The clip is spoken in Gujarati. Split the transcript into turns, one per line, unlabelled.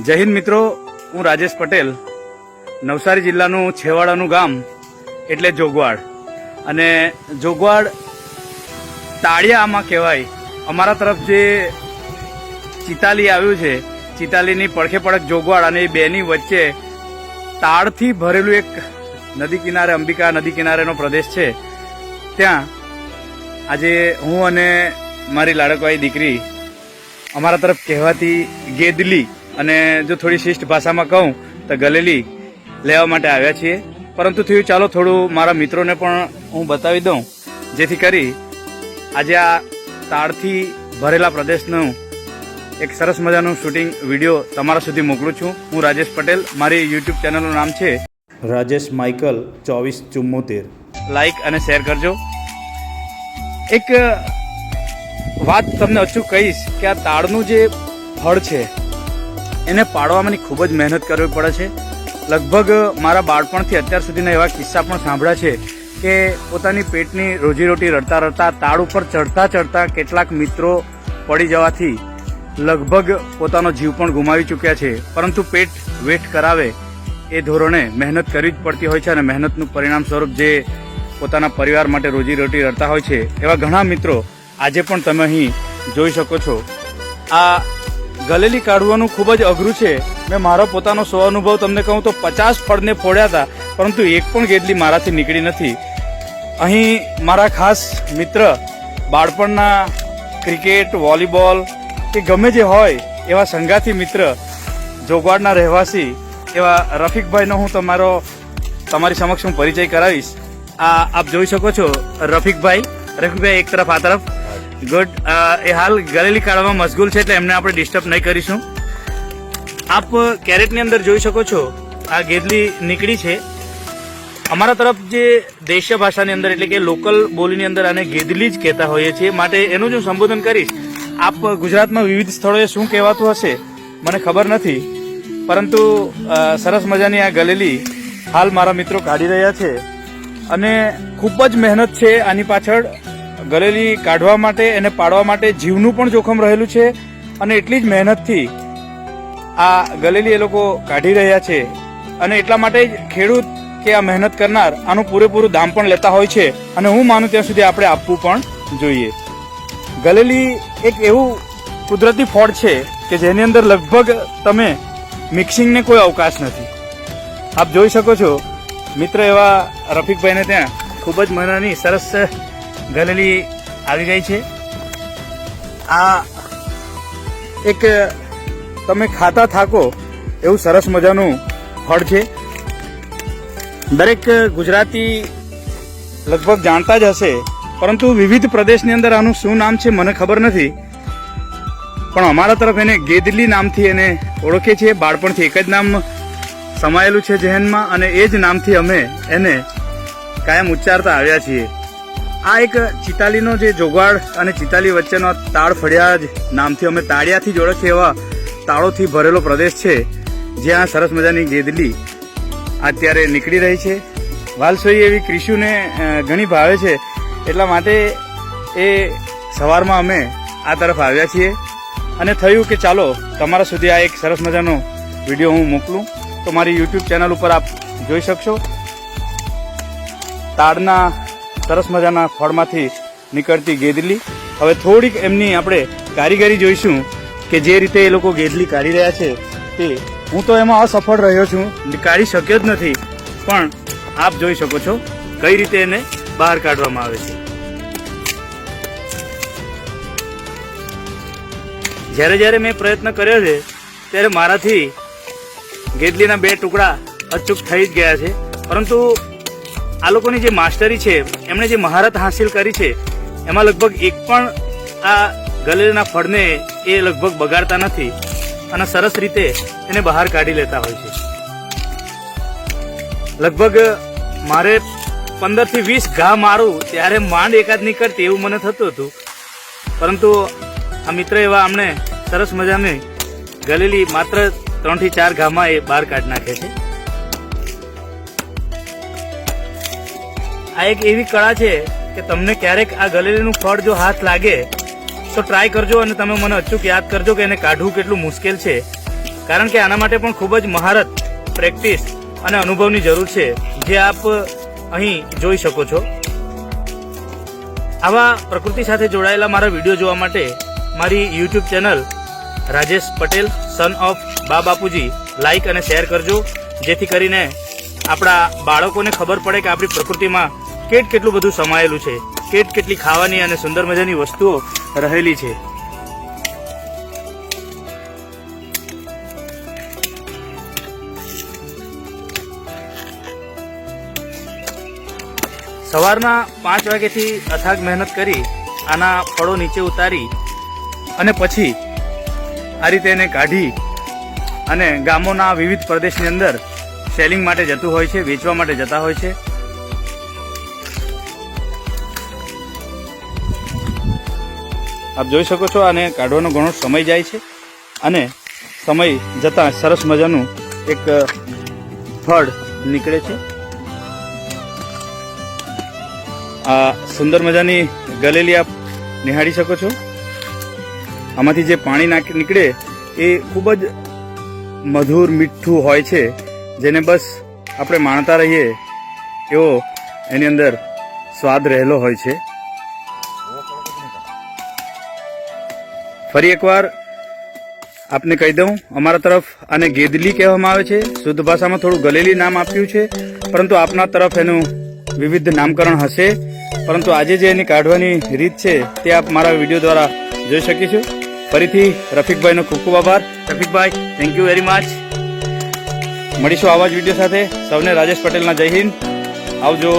જય હિન્દ મિત્રો, હું રાજેશ પટેલ. નવસારી જિલ્લાનું છેવાડાનું ગામ એટલે જોગવાડ. અને જોગવાડ તાળિયામાં કહેવાય. અમારા તરફ જે ચિતાલી આવ્યું છે, ચિતાલીની પડખે પડખ જોગવાડ, અને એ બેની વચ્ચે તાળથી ભરેલું એક નદી કિનારે, અંબિકા નદી કિનારેનો પ્રદેશ છે. ત્યાં આજે હું અને મારી લાડકવાઈ દીકરી અમારા તરફ કહેવાતી ગેદલી, અને જો થોડી શિષ્ટ ભાષામાં કહું તો ગલેલી લેવા માટે આવ્યા છીએ. પરંતુ થયું ચાલો થોડું મારા મિત્રોને પણ હું બતાવી દઉં, જેથી કરી આજે આ તાળથી ભરેલા પ્રદેશનું એક સરસ મજાનું શૂટિંગ વિડીયો તમારા સુધી મોકલું છું. હું રાજેશ પટેલ. મારી યુટ્યુબ ચેનલનું નામ છે રાજેશ માઇકલ 2474. લાઈક અને શેર કરજો. એક વાત તમને અચૂક કહીશ કે આ તાળનું જે ફળ છે એને પાડવામાં ખૂબ જ મહેનત કરવી પડે છે. લગભગ મારા બાળપણથી અત્યાર સુધીના એવા કિસ્સા પણ સાંભળ્યા છે કે પોતાની પેટની રોજીરોટી રડતા રડતા તાળ ઉપર ચડતા ચડતા કેટલાક મિત્રો પડી જવાથી લગભગ પોતાનો જીવ પણ ગુમાવી ચૂક્યા છે. પરંતુ પેટ વેઠ કરાવે એ ધોરણે મહેનત કરવી જ પડતી હોય છે, અને મહેનતનું પરિણામ સ્વરૂપ જે પોતાના પરિવાર માટે રોજીરોટી રડતા હોય છે એવા ઘણા મિત્રો આજે પણ તમે અહીં જોઈ શકો છો. આ ગલેલી કાઢવાનું ખૂબ જ અઘરું છે. મેં મારો પોતાનો સ્વ અનુભવ તમને કહું તો 50 ફળને ફોડ્યા હતા, પરંતુ એક પણ ગેદલી મારાથી નીકળી નથી. અહીં મારા ખાસ મિત્ર, બાળપણના ક્રિકેટ, વોલીબોલ કે ગમે જે હોય એવા સંગાથી મિત્ર, જોગવાડના રહેવાસી એવા રફીકભાઈનો હું તમારી સમક્ષ હું પરિચય કરાવીશ. આ આપ જોઈ શકો છો રફીકભાઈ એક તરફ આ તરફ. ગુડ. એ હાલ ગલેલી કાઢવામાં મશગુલ છે, એટલે એમને આપણે ડિસ્ટર્બ નહીં કરીશું. આપ કેરેટની અંદર જોઈ શકો છો આ ગેદલી નીકળી છે. અમારા તરફ જે દેશીય ભાષાની અંદર એટલે કે લોકલ બોલીની અંદર આને ગેદલી જ કહેતા હોઈએ છીએ, માટે એનું જ હું સંબોધન કરીશ. આપ ગુજરાતમાં વિવિધ સ્થળોએ શું કહેવાતું હશે મને ખબર નથી, પરંતુ સરસ મજાની આ ગલેલી હાલ મારા મિત્રો કાઢી રહ્યા છે. અને ખૂબ જ મહેનત છે આની પાછળ. ગલેલી કાઢવા માટે એને પાડવા માટે જીવનું પણ જોખમ રહેલું છે, અને એટલી જ મહેનતથી આ ગલેલી એ લોકો કાઢી રહ્યા છે. અને એટલા માટે જ ખેડૂત કે આ મહેનત કરનાર આનું પૂરેપૂરું દામ પણ લેતા હોય છે, અને હું માનું ત્યાં સુધી આપણે આપવું પણ જોઈએ. ગલેલી એક એવું કુદરતી ફળ છે કે જેની અંદર લગભગ તમે મિક્સિંગને કોઈ અવકાશ નથી. આપ જોઈ શકો છો મિત્ર એવા રફીકભાઈને ત્યાં ખૂબ જ મજાની સરસ ગલેલી આવી ગઈ છે. આ એક તમે ખાતા થાકો એવું સરસ મજાનું ફળ છે. દરેક ગુજરાતી લગભગ જાણતા જ હશે, પરંતુ વિવિધ પ્રદેશની અંદર આનું શું નામ છે મને ખબર નથી. પણ અમારા તરફ એને ગેદલી નામથી એને ઓળખે છે. બાળપણથી એક જ નામ સમાયેલું છે જહેનમાં, અને એ જ નામથી અમે એને કાયમ ઉચ્ચારતા આવ્યા છીએ. આ એક ચિતાલીનો જે જોગવાડ અને ચિતાલી વચ્ચેનો તાળ ફળિયા જ નામથી અમે તાળિયાથી જ ઓળખીએ એવા તાળોથી ભરેલો પ્રદેશ છે, જ્યાં સરસ મજાની ગેદલી અત્યારે નીકળી રહી છે. વાલસોઈ એવી ક્રિશુને ઘણી ભાવે છે, એટલા માટે એ સવારમાં અમે આ તરફ આવ્યા છીએ. અને થયું કે ચાલો તમારા સુધી આ એક સરસ મજાનો વિડીયો હું મોકલું. તો મારી યુટ્યુબ ચેનલ ઉપર આપ જોઈ શકશો તાળના સરસ મજાના ફળમાંથી નીકળતી ગેદલી. હવે થોડીક એમની આપણે કારીગરી જોઈશું કે જે રીતે એ લોકો ગેદલી કાઢી રહ્યા છે તે. હું તો એમાં અસફળ રહ્યો છું, કાઢી શક્યો જ નથી, પણ આપ જોઈ શકો છો કઈ રીતે એને બહાર કાઢવામાં આવે છે. જ્યારે જ્યારે મેં પ્રયત્ન કર્યો છે ત્યારે મારાથી ગેદલીના 2 ટુકડા અચૂક થઈ જ ગયા છે. પરંતુ આ લોકોની જે માસ્ટરી છે, એમણે જે મહારત હાંસિલ કરી છે, એમાં લગભગ એક પણ આ ગલેલીના ફળને એ લગભગ બગાડતા નથી, અને સરસ રીતે એને બહાર કાઢી લેતા હોય છે. લગભગ મારે 15 થી 20 ઘા મારું ત્યારે માંડ એકાદ નીકળતી એવું મને થતું હતું, પરંતુ આ મિત્ર એવા અમને સરસ મજાની ગલેલી માત્ર 3 થી 4 ઘામાં એ બહાર કાઢી નાખે છે. આ એક એવી કળા છે કે તમને ક્યારેક આ ગલેલીનું ફળ જો હાથ લાગે તો ટ્રાય કરજો, અને તમે મને અચૂક યાદ કરજો કે એને કાઢવું કેટલું મુશ્કેલ છે. કારણ કે આના માટે પણ ખૂબ જ મહારત, પ્રેક્ટિસ અને અનુભવની જરૂર છે, જે આપ અહીં જોઈ શકો છો. આવા પ્રકૃતિ સાથે જોડાયેલા મારા વિડીયો જોવા માટે મારી YouTube channel Rajesh Patel son of બા બાપુજી લાઈક અને શેર કરજો, જેથી કરીને આપણા બાળકોને ખબર પડે કે આપણી પ્રકૃતિમાં કેટલું બધું સમાયેલું છે, કેટલી ખાવાની અને સુંદર મજાની વસ્તુઓ રહેલી છે. સવારના 5 વાગ્યાથી અથાગ મહેનત કરી આના ફળો નીચે ઉતારી અને પછી આ રીતે એને કાઢી અને ગામોના વિવિધ પ્રદેશની અંદર સેલિંગ માટે જતું હોય છે, વેચવા માટે જતા હોય છે. આપ જોઈ શકો છો, આને કાઢવાનો ઘણો સમય જાય છે અને સમય જતાં સરસ મજાનું એક ફળ નીકળે છે. આ સુંદર મજાની ગલેલી આપ નિહાળી શકો છો. આમાંથી જે પાણી નીકળે એ ખૂબ જ મધુર મીઠું હોય છે, જેને બસ આપણે માણતા રહીએ એવો એની અંદર સ્વાદ રહેલો હોય છે. ફરી એકવાર આપને કહી દઉં, અમારા તરફ આને ગેદલી કહેવામાં આવે છે. શુદ્ધ ભાષામાં થોડું ગલેલી નામ આપ્યું છે, પરંતુ આપના તરફ એનું વિવિધ નામકરણ હશે. પરંતુ આજે જે એની કાઢવાની રીત છે તે આપ મારા વિડીયો દ્વારા જોઈ શકીશું. ફરીથી રફીકભાઈનો ખૂબ ખૂબ આભાર. Rafikbhai, thank you very much. મળીશું આવા જ વિડીયો સાથે. સૌને રાજેશ પટેલના જય હિન્દ. આવજો.